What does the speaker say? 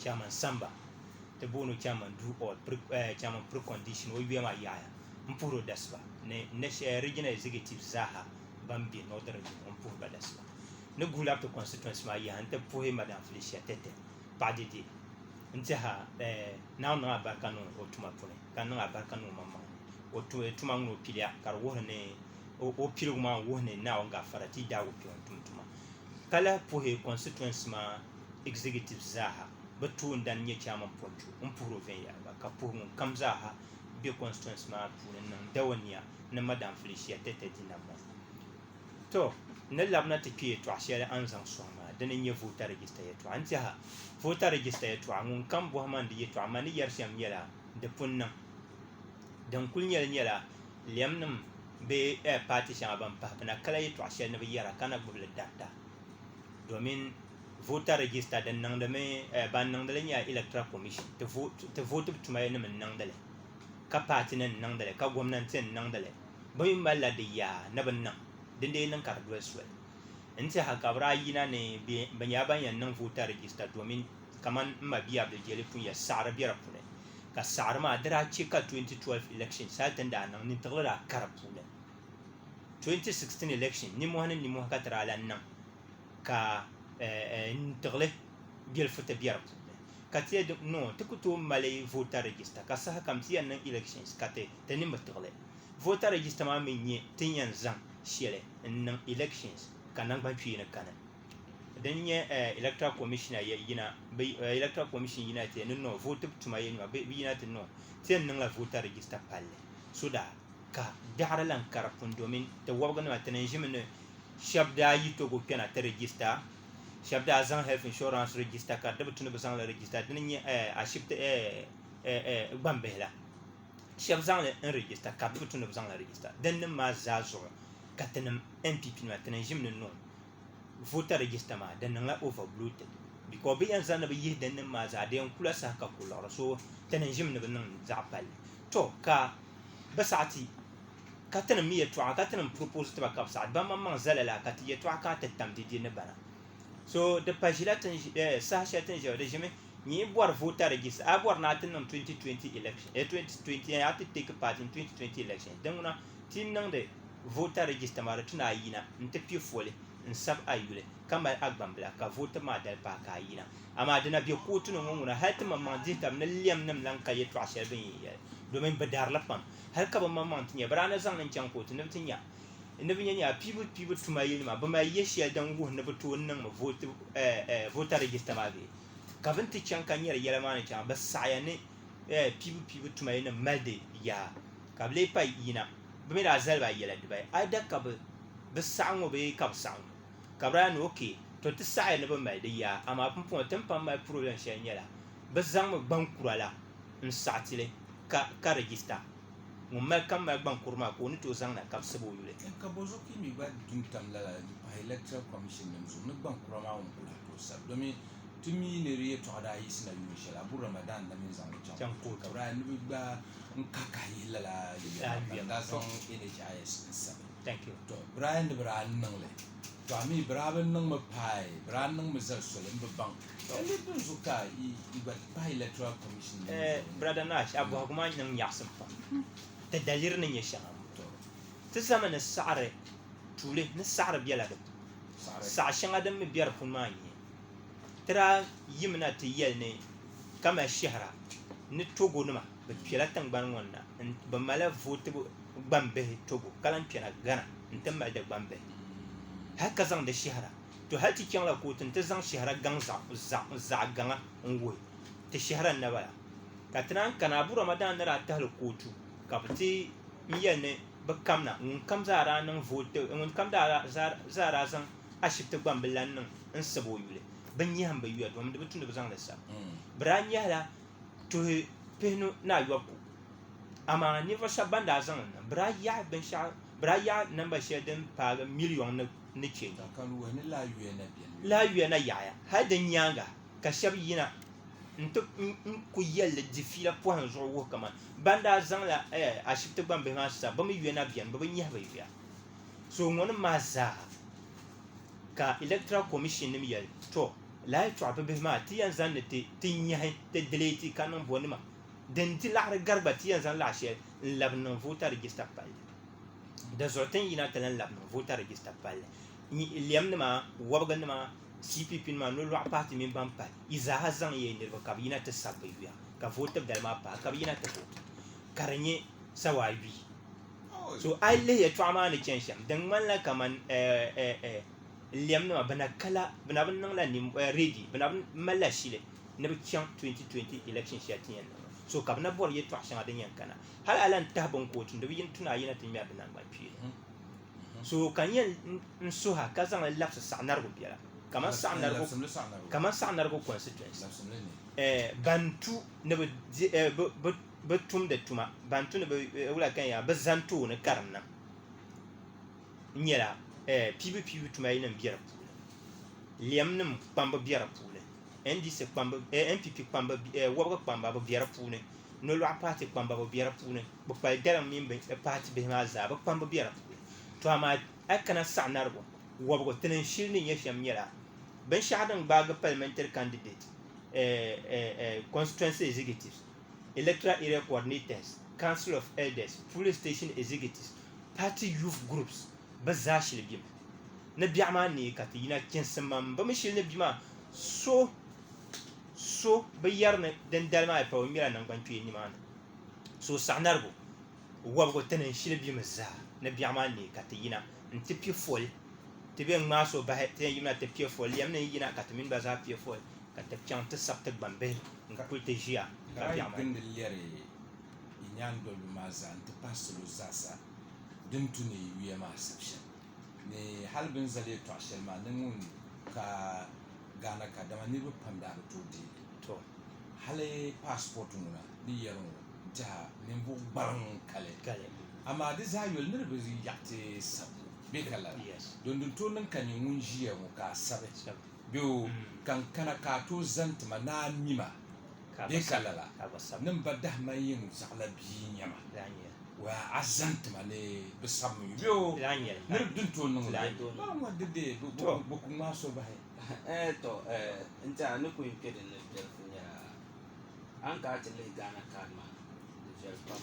chairman Samba te bono chairman du or chairman precondition o yema yaya mpuro dasba ne regional executive zaha bambi northern region mpuro dasba ne gula to constituency ma ya ante pohe madam Felicia tete padidi ntaha na barkanu o tuma pone kan na barkanu mama o tuma no pilia kar wo ne o pilu ma wo ne na nga farati da wo pion tuma kala pohe constituency ma executive zaha batu ndan nye chairman ponchu mpuro venya ka pohe kam zaha be constituency ma pune nan dawaniya na madam Felicia tete dinamo to ne labna te ki to ashele anzan soma dane nye voter register yeto antiha voter register yeto ngun kam bo man di yeto amani yarsham yela de punna dan kul nyela lemnum be party shaban pa na kala yeto ashele ne yara kana gubla data domin voter register dan nang de me ban nang de nya electoral commission te vote tuma ne men nang dale ka party nan nang dale ka gwamnati nang dale bayin balla de ya na ban nan dinde nan kar duweswe nti hakabra yina ne banya ban nan voter register domin kaman mabiya da jele pun ya sara biara pune ka sara ma dira chika 2012 election satan da nan ni tagla karapune 2016 election ni mo ka tara lan nan ka tagle biel futa biara ka tie no te kuto male voter register ka sa kam ti nan elections ka te ni matagle voter register ma menye tinyan zan shele nan elections kanan ban fi na kanan dan ya electoral commissioner ya yina electoral commission yina te no vote tuma yina be yina te no te nan la voter register palle so da ka dara lan karapun domin te wabga na tanan jimne shabda yito go kana te register shabda zan health insurance register ka da butun bazan la register dan ya a shifte bambela shabzan la register ka da butun bazan la register dan ma zazo katanam NPP no tanan jimne no voter register ma dan la overbloated because be yan zana be yi dan ma za de kula sa ka kula so tanan jimne ban zapal to ka basati katanam mi to katanam propose to ka sa ba mamman zalala ka ti to ka tatam di ne bana so de pagila tan sa shatan jawde jime ni boar voter register a boar na tan 2020 election 2020 ya ti take part in 2020 election dan una tin nan de voter register ma tuna yina nte pi fole nsab ayule kamba agbambla ka voter ma dal pa ka yina ama dana bi ko tunu ngona hatta mamma jitam na liyam nam lan ka yeto ashel bin ya domin badar la pam har ka mamma tinya brana zan nan can ko tunu tinya ne binya ya pibu tuma yina ba ma yeshi dan go ne buto nan ma voter register ma be ka binti can kan yar yara ma ne can ba saya ne pibu tuma yina malde ya ka ble pa yina bimi da zalba yela dubai ada ka be sango be ka sango kabra no okay to ti sai ne ba mai da ya ama pon tempa mai problem sha nyela be zang ban kurala in satile ka register mo mal kam ma ban kurma ko ni to zang na ka sabo yule ka bozo ki mi ba dun tam la electoral commission nem zo ne ban kurama on ko to sa domi tumi ne riye to da yi sina yu shela bu ramadan da min zang can ko kabra ni ba nkaka yilala ya da son NHIS sa thank you to Brian de Brian nang le to ami Brian nang ma pai Brian nang ma zal solen be bang ele dun zuka I ba pai electoral commission brother Nash abu kuma nan yasin fa ta dalir nan ya shan to ta zaman sa'are tule na sa'are biya la sa shan adam mi biyar kun ma yi tira yimna ta yel ne kama shahra ni togo numa be piela tangban wonna ba mala vote bambe togo kalan piena gana ntemma da bambe haka zan da shahara to hati kyan la kotun ta zan shahara gang za ganga ngwe ta shahara na bala katran kana bu ramadan na ta hal kotu kapti miyane ba kamna kam za ranan vote kam da za razan ashifta bambe lan nan in sabo yule ban yi hamba yuwa domin da bitun da zan da sa bran yala to peno na yoku ama ni fa shabanda zan braya ben sha braya namba shedin pa million na ke kan wani la yuye na biyan la yuye na yaya hadan yanga ka shab yina nto ku yelle difila point zo wo kama banda zan la a shifte ban be ma sa ba mi yuye na biyan ba ban yi ba yuya so ngona maza ka electoral commission ni yel to la ya tɔɣa bibihi maa ti yɛn zaŋ ni ti nyahi ti dileeti ka niŋ bonima din ti laɣari gariba ti yɛn zaŋ laɣa shɛli n labi niŋ voota regista palli di zuɣu tin yina ti lan labi niŋ voota regista palli lɛm nima wɔbigu nima CPP nima nolɔɣu paati mini ban pahi yi zaaha zaŋ yɛ niriba ka bi yina ti sabi bi yuya ka vootib dali maa pahi ka bi yina ti vooti ka di nyɛ sawaawi so a yi lihi yɛltɔɣa maa ni chɛni shɛm din ŋmanila kaman lɛm nima bina bi niŋla ready bina bi malila shili ni bi chaŋ 2020 election shɛli ti yɛn niŋ so ka bi na bɔri yɛltɔɣa shɛŋa din yɛn kana hali ala n tahi bin kootu di bi tuna yina ti ŋmɛri bi nangbani kpeeni so ka nyɛ n suha ka zaŋ labisi saɣinarigu biɛla kaman saɣinarigu constituency bantu ni bi tumdi tuma bantu ni bi wula kan ya bi zan tooni karim na n nyɛla piibu tuma yi nim bɛ di puuni lɛm nim kpambi bɛ di puuni NDC kpambi NPP kpambi wɔbigu kpamba bi bɛ di puuni nolɔɣu paati kpamba bi bɛ di puuni bi kpali dalim mini paati bihi maa zaa bi kpambi bɛ di puuni to amaa a kana saɣinarigu wɔbigu tinin shili ni nyɛ shɛm nyɛla binshaɣu din gbaagi parliamentary candidate constituency executives electoral area coordinators council of elders police station executives party youth groups bi zaa shili bimi ni biɛɣu maa nee ka ti yina chɛnsi mam bi mi shili ni bi maa so bi yɛri din dali maa pa o ŋmɛla nangbani kpee nimaani so saɣinarigu wɔbigu tinin shili bimi zaa ni biɛɣu maa nee ka ti yina n ti piɛ foli ti bɛ ŋmaa so bahi ti yɛn yimina ti piɛ foli lɛm ni yina ka ti mini ba zaa piɛ foli ka ti chaŋ ti sabi ti gbambihi n kuli ti ʒiya ka biɛɣu maa gindi lɛri i nyaan dɔlibi maa zaa n ti pahi salo zaasa din tu ni yuya maa sabi shɛm ni hali bin zali yɛltɔɣa shɛli maa ni ŋun ka Ghana ka dama niriba pam daa bi tooi deeli hali passport ŋuna ni yɛri ŋɔ n tiɛha ninvuɣu gbariŋ kali amaa di zaa yɔli niriba yaɣati sabu bee ka lala don din tooi niŋ ka nyɛ ŋun ʒiya ŋɔ ka a sabi beo kan kana ka a tooi zaŋ tima ni a mima bee ka lala nin ba dahima yiŋ zaɣala bii nyɛma wa a zaŋ tima ni bi sabi mi beo niriba din tooi niŋ ŋɔ dide bi ku ŋmaa so bahi to n tiɛha ni ku kpɛ din ni viɛli fu nyɛla an ka ti lihi Ghana kaad maa di viɛli pam